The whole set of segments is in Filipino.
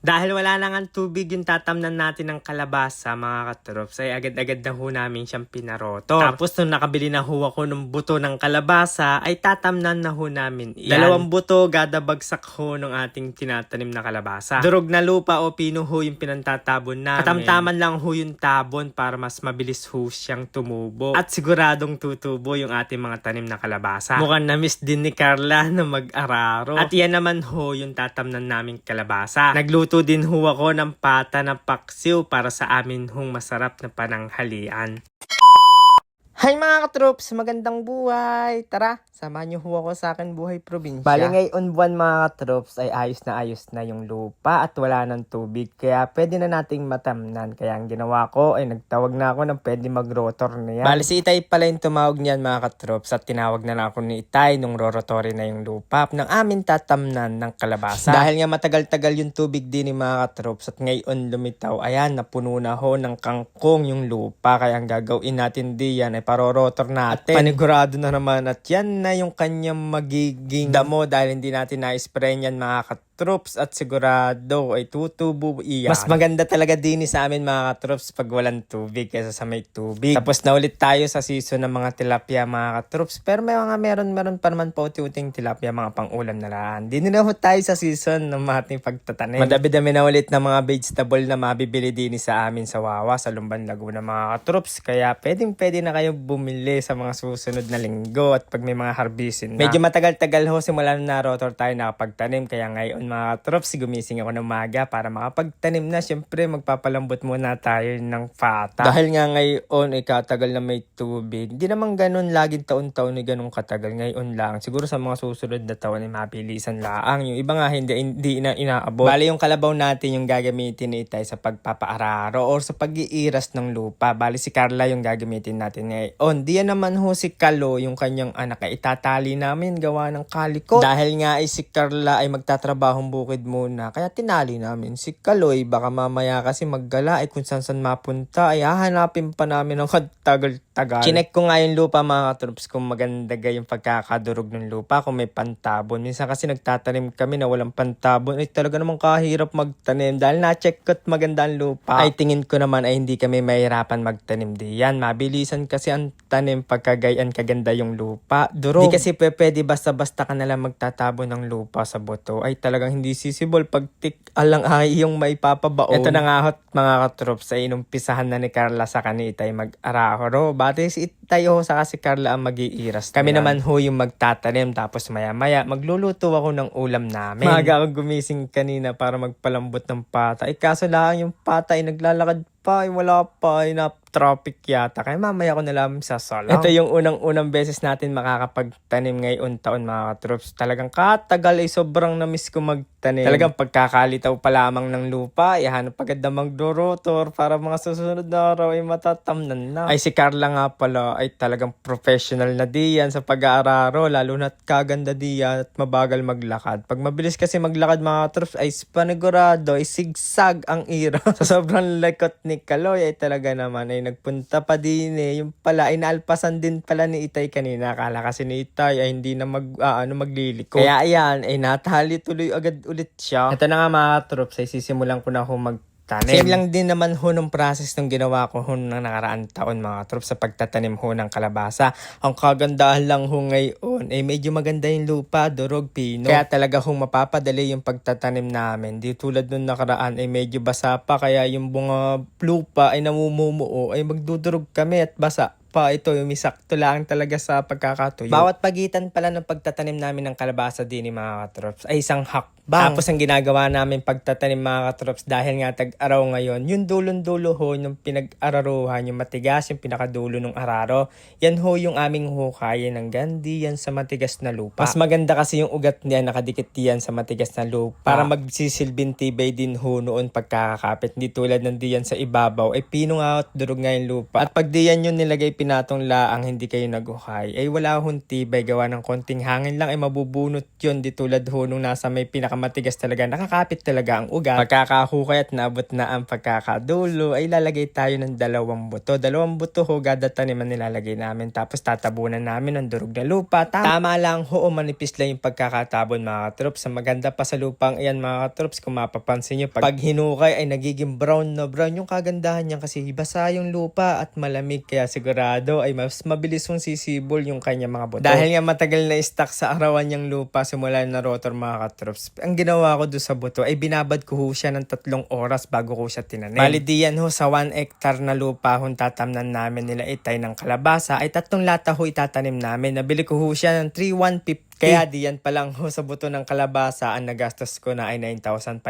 Dahil wala na ngang tubig yung tatamnan natin ng kalabasa mga katrops, ay agad-agad na ho namin siyang pinarotor. Tapos nung nakabili na ho ako ng buto ng kalabasa, ay tatamnan na ho namin yan. 2 buto, gadabagsak ho ng ating tinatanim na kalabasa. Durog na lupa o pino ho yung pinantatabon namin. Katamtaman lang ho yung tabon para mas mabilis ho siyang tumubo. At siguradong tutubo yung ating mga tanim na kalabasa. Mukhang na-miss din ni Carla na mag-araro. At yan naman ho yung tatamnan naming kalabasa. Nagluto din ho ako ng pata na paksiw para sa amin hong masarap na pananghalian. Hi mga katroops! Magandang buhay! Tara, samahan niyo ho ako sa akin buhay probinsya. Bali ngayon buwan mga katroops ay ayos na yung lupa at wala ng tubig. Kaya pwede na nating matamnan. Kaya ang ginawa ko ay nagtawag na ako ng pwede mag-rotor na yan. Bali si Itay pala yung tumawag niyan mga katroops at tinawag na lang ako ni Itay nung rorotorin na yung lupa ng amin tatamnan ng kalabasa. Dahil nga matagal-tagal yung tubig din ni mga katroops at ngayon lumitaw. Ayan, napuno na ho ng kangkong yung lupa. Kaya ang gagawin natin diyan ay parorotor natin. At panigurado na naman at yan na yung kanyang magiging damo dahil hindi natin na-spray niyan mga katroops at sigurado ay tutubo iyan. Mas maganda talaga din sa amin mga katroops pag walang tubig kaysa sa may tubig. Tapos na ulit tayo sa season ng mga tilapia mga katroops pero may mga meron pa naman po uting tilapia mga pang-ulam na lang. Di na ho tayo sa season ng mga ating pagtatanim. Madami-dami na ulit na mga vegetable na mabibili din sa amin sa Wawa sa Lumban, Laguna mga katroops kaya pwede na kayo bumili sa mga susunod na linggo at pag may mga harbisin na. Medyo matagal-tagal ho simula na rotor tayo nakapagtanim kaya ngayon mga katroops gumising ako ng maga para makapagtanim na. Siyempre magpapalambot muna tayo ng pata. Dahil nga ngayon ay katagal na may tubig. Hindi naman ganun laging taon-taon ay ganun katagal. Ngayon lang. Siguro sa mga susunod na taon ay mabilisan laang. Yung iba nga hindi na inaabot. Bali yung kalabaw natin yung gagamitin ni Itay sa pagpapaararo or sa pag-iiras ng lupa. Bali si Carla yung gagamitin natin ngayon. Diyan naman ho si Kalo, yung kanyang anak ay itatali namin gawa ng kaliko. Dahil nga ay si Carla ay magtatrabahong bukid muna. Kaya tinali namin si Kaloy. Baka mamaya kasi maggala ay kung saan mapunta ay hahanapin pa namin ng tagal-tagal. Chinek ko nga yung lupa mga katroops kung maganda yung pagkakadurog ng lupa kung may pantabon. Minsan kasi nagtatanim kami na walang pantabon. Ay talaga namang kahirap magtanim. Dahil na-check ko't maganda ang lupa. Ay tingin ko naman ay hindi kami mahirapan magtanim diyan. Mabilisan kasi ang tanim pagkagayan kaganda yung lupa. Durog. Di kasi pwede basta-basta ka nalang magtatabo ng lupa sa boto. Ay talagang hindi sisibol pag alang ay yung may papabaon. Ito na nga hot mga katroops ay inumpisahan na ni Carla sa kanitay mag-arahoro. Bate si Itay ho sa kasi Carla ang mag-iiras. Kami naman ho yung magtatanim tapos maya-maya magluluto ako ng ulam namin. Maga ako gumising kanina para magpalambot ng pata. Ay kaso lang yung pata ay naglalakad pa ay wala pa ay traffic yata. Kaya mamaya ko na lang sasalang. Ito yung unang beses natin makakapagtanim ngayon taon mga katroops. Talagang katagal ay sobrang na-miss ko magtanim. Talagang pagkakalitaw pa lamang ng lupa, ihanap agad na magdorotor para mga susunod na araw ay matatamnan na. Ay si Carla nga pala ay talagang professional na diyan sa pag-aararo. Lalo na't kaganda diyan at mabagal maglakad. Pag mabilis kasi maglakad mga katroops ay panigurado ay sigsag ang ira. Sa sobrang likot ni Kaloy ay talaga naman ay nagpunta pa din yung pala ay naalpasan din pala ni Itay kanina. Akala kasi ni Itay ay hindi na magliliko. Kaya ayan ay natali tuloy agad ulit siya. Ito na nga mga katroops ay sisimulan ko na ho magtanim. Same lang din naman ho nung process nung ginawa ko ho ng nakaraan taon mga katroops sa pagtatanim ho ng kalabasa. Ang kagandahan lang ho ngayon ay medyo maganda yung lupa, durog, pino. Kaya talaga ho mapapadali yung pagtatanim namin. Di tulad nung nakaraan ay medyo basa pa kaya yung bunga lupa ay namumumuo ay magdudurog kami at basa pa. Ito yung misakto lang talaga sa pagkakatuyo. Bawat pagitan pala ng pagtatanim namin ng kalabasa din ni mga katroops ay isang hakbang. Tapos ang ginagawa namin pagtatanim mga katroops dahil nga tag-araw ngayon, yung dulon-dulo ho, yung pinag-araruhan, yung matigas, yung pinakadulo ng araro, yan ho yung aming hukayin ng gandi yan sa matigas na lupa. Mas maganda kasi yung ugat niya nakadikit yan sa matigas na lupa para magsisilbing tibay din ho noon pagkakakapit. Hindi tulad ng diyan sa ibabaw ay pino nga at durog nga yung lupa. At pag diyan yung nilagay pinatong laang hindi kayo naguhay ay wala hong tibay gawa ng konting hangin lang ay mabubunot yun. Di tulad ho nung nasa may matigas talaga, nakakapit talaga ang ugat. Pagkakahukay at naabot na ang pagkakadulo, ay lalagay tayo ng 2 buto. 2 buto ho, gada taniman nilalagay namin. Tapos tatabunan namin ng durog na lupa. Tama lang ho, manipis lang yung pagkakatabon mga katrops. Maganda pa sa lupang iyan mga katrops. Kung mapapansin nyo, pag hinukay ay nagiging brown na brown. Yung kagandahan niya kasi basa yung lupa at malamig. Kaya sigurado ay mas mabilis mong sisibol yung kanya mga buto. Dahil nga matagal na stuck sa arawan yung lupa simula na rotor mga katrops. Ang ginawa ko doon sa buto ay binabad ko ho siya ng 3 oras bago ko siya tinanim. Bali diyan ho sa 1 hectare na lupa ho tatamnan namin nila itay ng kalabasa ay 3 lata ho itatanim namin. Nabili ko ho siya ng 3,150. Kaya diyan pa lang ho sa buto ng kalabasa ang nagastos ko na ay 9,550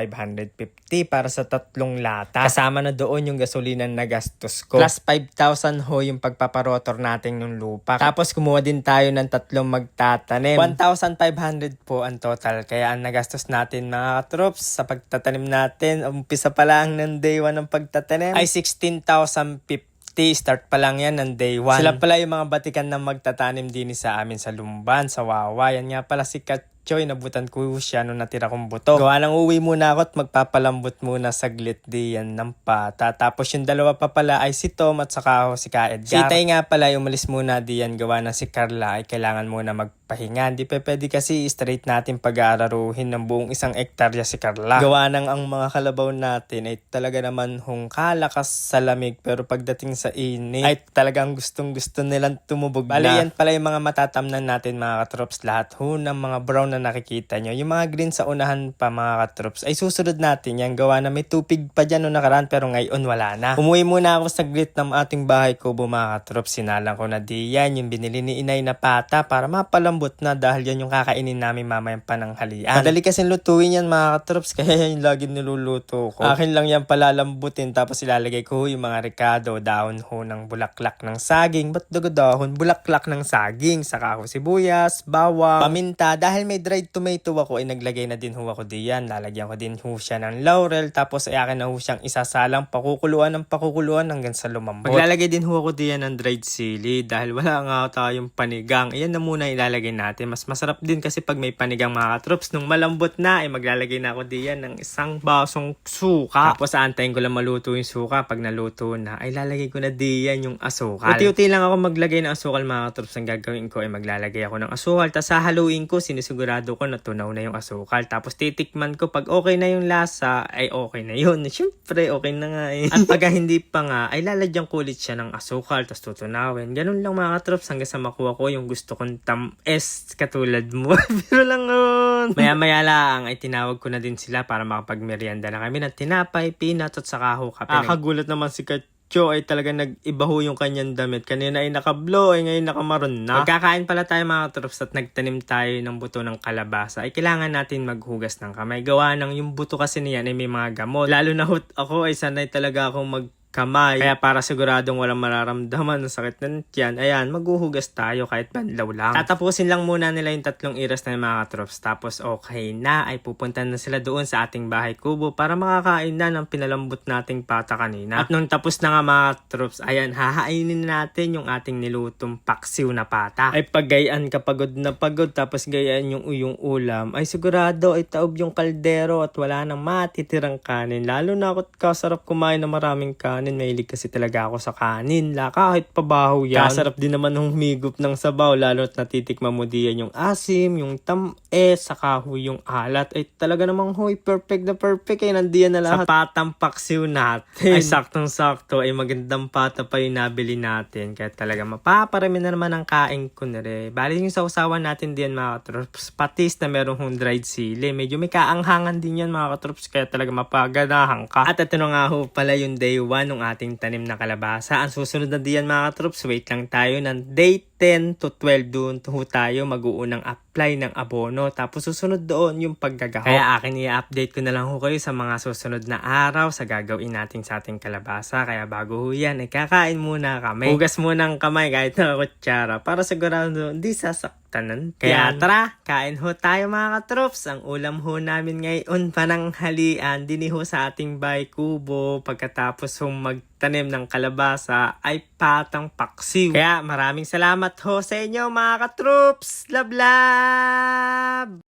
para sa 3 lata. Kasama na doon yung gasolina na nagastos ko. Plus 5,000 ho yung pagpaparotor natin ng lupa. Tapos kumuha din tayo ng 3 magtatanim. 1,500 po ang total. Kaya ang nagastos natin mga katrops sa pagtatanim natin, umpisa pa lang ng day 1 ng pagtatanim ay 16,050. Start pa lang yan ng day 1. Sila pala yung mga batikan na magtatanim din sa amin sa Lumban, sa Wawa. Yan nga pala si Katchoy, nabutan ko siya nung natira kong buto. Gawa nang uwi muna ako at magpapalambot muna saglit diyan ng pata. Tapos yung 2 pa pala ay si Tom at saka ako si Ka Edgar. Si Tay nga pala umalis muna diyan, gawa na si Carla ay kailangan muna magpahinga. Hindi pa pwede kasi straight natin pag-aararuhin ng buong 1 hektarya si Carla. Gawa nang ang mga kalabaw natin ay talaga naman hong kalakas sa lamig, pero pagdating sa init ay talagang gustong-gusto nilang tumubog na. Bali yan pala yung mga matatamnan natin mga katrops. Lahat ho ng mga brown na nakikita nyo. Yung mga green sa unahan pa mga katrops ay susunod natin yan. Gawa na may tupig pa dyan noong nakaraan pero ngayon wala na. Umuwi muna ako sa grit ng ating bahay kubo mga katrops. Sinalang ko na diyan yung binili ni inay na pata para mapalambot na, dahil yan yung kakainin namin mamayang pananghalian. Madali kasi lutuin yan mga katrops, kaya yan lagi niluluto ko. Akin lang yan palalambutin, tapos ilalagay ko yung mga ricado, dahon ho ng bulaklak ng saging. Ba't dahon? Bulaklak ng saging. Saka ho sibuyas, bawang, paminta. Dahil may dried tomato ako ay naglagay na din ho ako diyan. Lalagyan ko din ho siya ng laurel, tapos ay akin na ho siyang isasalang pakukuluan hanggang sa lumambot. Maglalagay din ho ako diyan ng dried sili dahil wala nga tayong panigang. Ayan na muna ilalagay natin. Mas masarap din kasi pag may panigang mga katrops. Nung malambot na ay maglalagay na ako diyan ng 1 basong suka. Tapos aantayin ko lang maluto yung suka. Pag naluto na ay lalagay ko na diyan yung asukal. Uti-uti lang ako maglagay ng asukal mga katrops. Ang gagawin ko ay maglalagay ako ng asukal. Tapos hahaluin ko, sinisigurado ko na tunaw na yung asukal. Tapos titikman ko, pag okay na yung lasa ay okay na yun. Siyempre okay na nga eh. At pag hindi pa nga ay lalagyan ko ulit siya ng asukal. Tapos tutunawin. Ganun lang mga katrops hanggang sa makuha ko yung gusto kong tamis katulad mo. Pero lang nun. Maya-maya lang ay tinawag ko na din sila para makapagmerienda na kami ng tinapay, peanut at saka ho kape. Kagulat naman si Katcho ay talaga nag-iba ho yung kanyang damit. Kanina ay naka-blow ay ngayon nakamaroon na. Magkakain pala tayo mga katrops at nagtanim tayo ng buto ng kalabasa. Ay kailangan natin maghugas ng kamay. Gawa ng yung buto kasi niyan ay may mga gamot. Lalo na ako ay sanay talaga akong kamay. Kaya para siguradong walang mararamdaman ng sakit ng tiyan, ayan, maghuhugas tayo kahit banlaw lang. Tatapusin lang muna nila yung 3 iras na mga katrops. Tapos okay na, ay pupunta na sila doon sa ating bahay kubo para makakain na ng pinalambot nating pata kanina. At nung tapos na nga mga katrops, ayan, hahainin natin yung ating nilutong paksiw na pata. Ay paggayaan ka pagod na pagod, tapos gayaan yung uyong ulam, ay sigurado ay taob yung kaldero at wala nang matitirang kanin. Lalo na ako't kasarap kumain ng maraming kanin. Mahilig kasi talaga ako sa kanin. Kahit pabaho yan. Kasarap din naman ng humigop ng sabaw. Lalo at natitikman mo diyan yung asim, yung tamis, saka ho yung alat. Ay talaga namang huy, perfect na perfect. Ay nandiyan na lahat. Sa patang paksiw natin. Ay saktong-sakto. Ay magandang pata pa yung nabili natin. Kaya talaga mapaparami na naman ang kain ko na rin. Bali yung sausawan natin diyan mga katrops. Patis na meron hong dried sili. Medyo may kaanghangan din yan mga katrops. Kaya talaga mapaganahan ka. At ito na nga ho pala yung day 1 ng ating tanim na kalabasa. Ang susunod na diyan mga katrops, wait lang tayo ng day 10 to 12 doon tayo mag-uunang apply ng abono. Tapos susunod doon yung paggagahok. Kaya akin i-update ko na lang ho kayo sa mga susunod na araw sa gagawin natin sa ating kalabasa. Kaya bago ho yan, ay kakain muna kami. Hugas muna ang kamay kahit na kutsara para sigurado hindi sasaktanan. Kaya tara, kain ho tayo mga katrops. Ang ulam ho namin ngayon pananghalian din ho sa ating bahay kubo. Pagkatapos ho magtanim ng kalabasa ay patang paksiw. Kaya maraming salamat ho sa inyo mga katrops. Love love!